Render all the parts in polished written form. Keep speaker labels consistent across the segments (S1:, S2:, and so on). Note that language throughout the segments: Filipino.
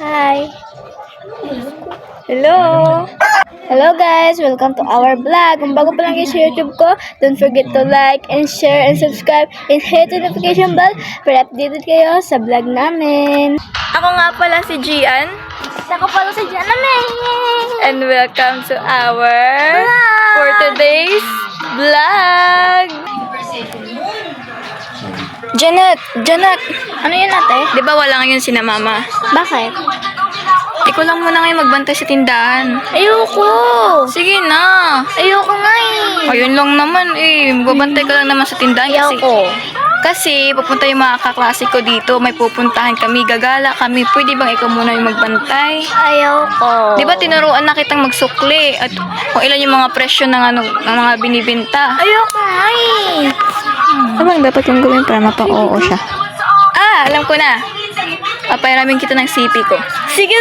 S1: Hi. Hello. Hello guys, welcome to our vlog. Kung bago pa lang kayo sa YouTube ko, don't forget to like and share and subscribe and hit the notification bell para updated kayo sa vlog namin. Ako nga pala si Gian. Ako pala si Gian namin. And welcome to our for today's vlog. Janet, ano yun ate? Di ba wala ngayon sina mama? Bakit? Ikaw lang muna ngayon magbantay sa tindahan. Ayoko! Sige na! Ayoko nga eh! Ayun lang naman eh. Magbabantay ka lang naman sa tindahan kasi pupunta yung mga kaklase ko dito. May pupuntahan kami. Gagala kami. Pwede bang ikaw muna yung magbantay? Ayoko. Di ba tinuruan na kitang magsukli? At kung ilan yung mga presyo ng mga binibenta? Ayoko nga eh! Ano bang dapat yung gawin para mapang-oo siya? Alam ko na. Papayaramin kita ng CP ko. Sige.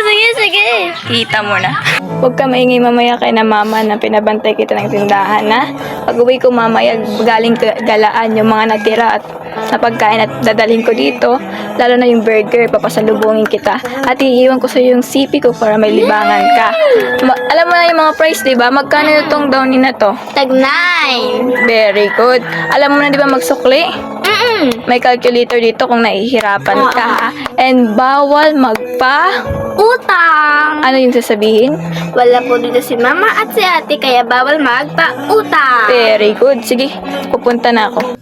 S1: Kita mo na. Huwag ka maingay mamaya kay na mama na pinabantay kita ng tindahan, ha? Pag-uwi ko mamaya, galing galaan yung mga natira at na pagkain at dadalhin ko dito. Lalo na yung burger, papasalubungin kita. At iiwan ko sa yung CP ko para may libangan ka. Alam mo na yung mga price, di ba? Magkano itong downy na to? Tag 9. Very good. Alam mo na, di ba, magsukli? May calculator dito kung nahihirapan ka, ha? And bawal magpa-utang. Ano yung sasabihin? Wala po dito si mama at si ate, kaya bawal magpa-utang. Very good. Sige, pupunta na ako.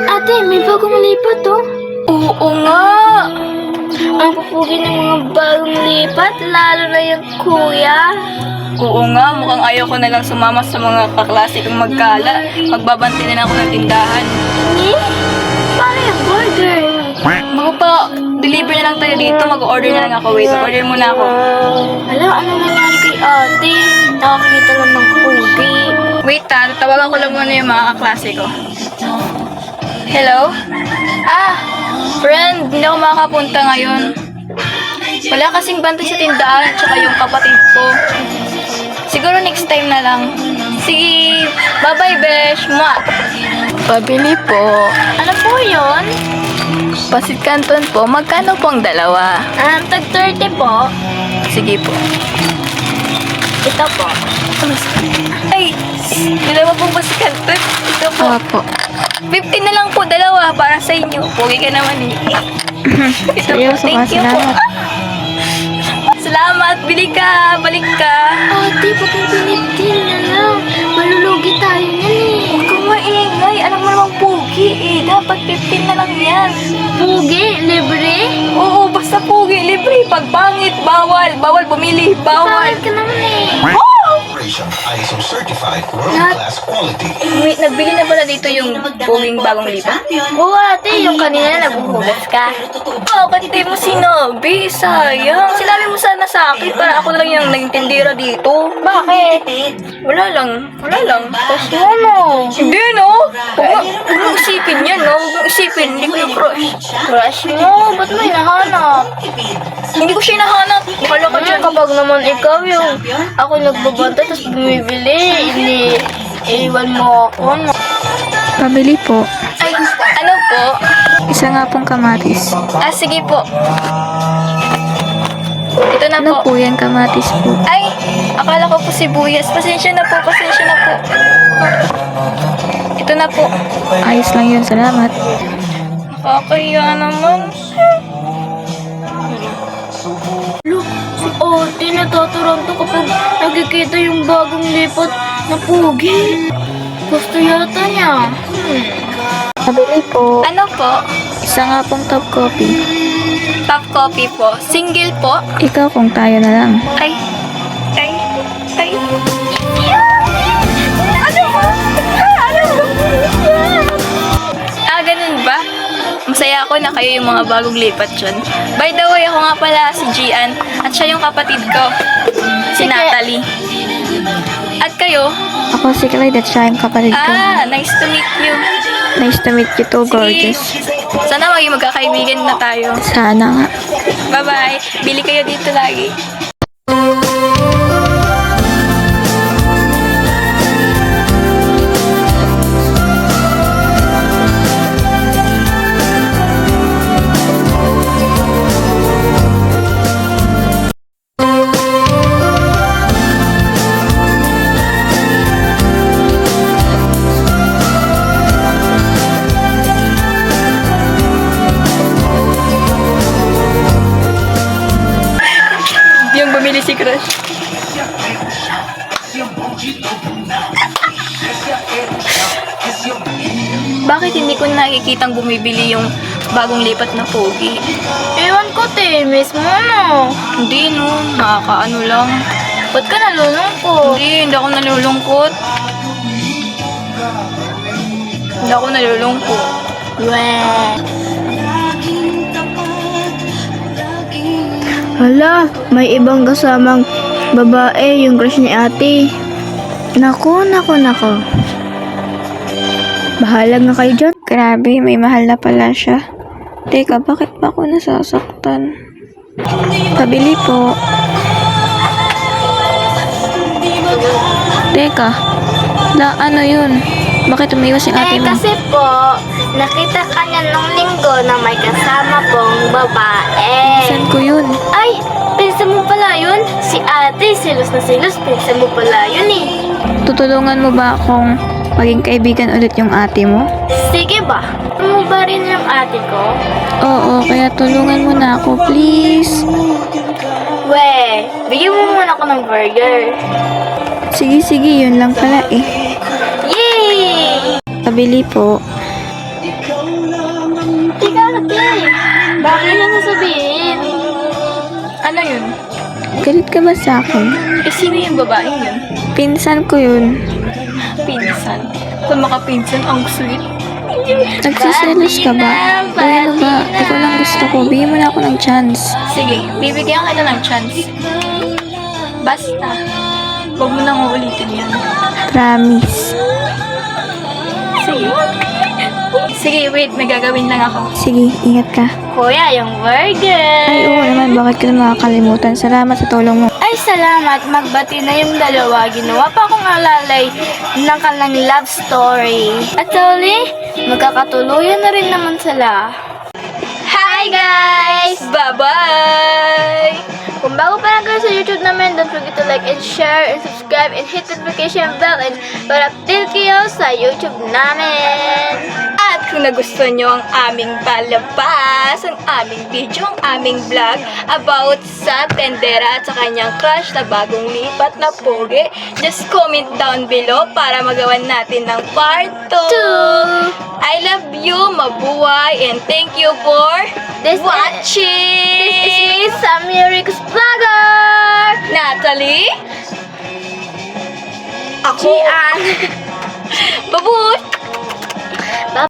S1: Ate, may bagong lipat, oh. Oo nga. Ang pupugi ng mga bagong lipat, lalo na yung kuya. Oo nga, mukhang ayaw ko na lang sumama sa mga kaklase kong magkala. Magbabantay na lang ako ng tindahan. Paano yung burger? Mga pa, deliver na lang tayo dito. Mag-order na lang ako. Wait, order muna ako. Alam, anong nangyari kay ate? Nakakita lang ng pugi. Wait tatawagan ko lang muna yung mga kaklase ko. Hello? Friend, hindi ako makakapunta ngayon. Wala kasing bantay sa tindahan, tsaka yung kapatid ko. Siguro next time na lang. Sige, bye-bye, besh. Mwah! Pabili po. Ano po yun? Pasit Canton po. Magkano po ang dalawa? Tag 30 po. Sige po. Ito po. Ay, dalawa pong Pasit Canton. Ito po. Opo. 15 na lang po, dalawa para sa inyo. Pugi ka naman eh. Ito po, thank you po. Salamat, bili ka, balik ka. Ate, pag yung 15 na lang, malulugi tayo yan eh. Huwag kang maingay, alam mo namang pugi eh. Dapat 15 na lang yan. Pugi? Libre? Oo, basta pugi, libre. Pag pangit, bawal. Bawal bumili, bawal. Bakit ka naman eh?
S2: ISO certified world-class quality.
S1: Wait, nagbili na pala dito yung puging bagong lipat? Oo ate, yung kanina na nagbuhugas ka. Bakit di mo sinabi? Sayang. Sinabi mo sana sa akin para ako na lang yung naging tindera dito. Bakit? Wala lang. Tapos mo. Hindi no? Huwag mo isipin yan no? Huwag mo isipin. Hindi ko yung crush. Crush mo? Ba't mo hinahanap? Hindi ko siya hinahanap. Wala ka dyan kapag naman ikaw yung ako nagbabantay tapos bumibili. Hindi iwan mo ako. No?
S3: Pabili po.
S1: Ay, ano po?
S3: Isa nga pong kamatis.
S1: Sige po. Ito na
S3: Ano
S1: po.
S3: po yan, kamatis po?
S1: Ay, akala ko po sibuyas. Pasensya na po. Ito na po.
S3: Ayos lang yun, salamat.
S1: Nakakahiya naman. Look, si ate natataranto kapag nakikita yung bagong lipat na pugi. Gusto yata niya.
S3: Pabili po.
S1: Ano po?
S3: Isa nga pong top coffee.
S1: Top coffee po. Single po?
S3: Ikaw kung tayo na lang.
S1: Ay. Ganun ba? Masaya ako na kayo yung mga bagong lipat dyan. By the way, ako nga pala si Gian at siya yung kapatid ko, si Natalie. At kayo?
S3: Ako si Clyde at siya yung kapatid ko.
S1: Nice to meet you.
S3: Nice to meet you too, gorgeous.
S1: Sana maging magkakaibigan na tayo.
S3: Sana nga.
S1: Bye-bye. Bili kayo dito lagi. crush. Bakit hindi ko nakikitang bumibili yung bagong lipat na pogi? Ewan ko, te. Miss mo, no? Hindi, no. Nakakaano lang. Ba't ka nalulungkot? Hindi ako nalulungkot. Hindi ako nalulungkot. Weh.
S3: Hala, may ibang kasamang babae yung crush ni ate. Nako. Bahala nga kayo dyan. Grabe, may mahal na pala siya. Teka, bakit ba ako nasasaktan? Pabili po. Teka, ano yun? Bakit umiwas yung ate mo?
S4: Kasi po, nakita ka niya nung linggo na may kasama pong babae.
S3: Saan ko yun?
S4: Ay, pinsan mo pala yun? Si ate, silos na silos, pinsan mo pala yun eh.
S3: Tutulungan mo ba akong maging kaibigan ulit yung ate mo?
S4: Sige ba? Ano mo ba rin yung ate ko?
S3: Oo, kaya tulungan mo na ako, please.
S4: We, bigyan mo muna ako ng burger.
S3: Sige, yun lang pala eh.
S4: Yay!
S3: Pabili po.
S4: Teka, ate. Bakit niya sasabihin?
S1: Ano yun?
S3: Galit ka ba sa akin?
S1: Eh, sino yung babaeng yun?
S3: Pinsan ko yun.
S1: Pinsan. Kung makapinsan, ang sweet.
S3: Nagsiselos ka ba? Uy, ano ba? Ikaw lang gusto ko. Bigyan mo na ako ng chance.
S1: Sige, bibigyan kita ng chance. Basta, huwag mo nang uulitin yan.
S3: Promise.
S1: Sige. Sige, wait, may gagawin lang ako.
S3: Sige, ingat ka.
S4: Kuya, yung burger.
S3: Ay, oo naman. Bakit ko na makakalimutan? Salamat sa tulong mo.
S4: Ay, salamat. Magbati na yung dalawa. Ginawa pa akong alalay ng kanilang love story. At sa uli, magkakatuluyan na rin naman sila. Hi, guys!
S1: Bye-bye!
S4: Kung bago pa lang kayo sa YouTube namin, don't forget to like and share and subscribe and hit the notification bell and para update kayo sa YouTube namin.
S1: At kung nagustuhan nyo ang aming palabas, ang aming video, ang aming vlog about sa tendera at sa kanyang crush na bagong lipat na pogi, just comment down below para magawan natin ng part 2. I love you, mabuhay, and thank you for watching!
S4: This is Sammy Ricks Vlogger!
S1: Natalie? Ako?
S4: Gian!
S1: Babush!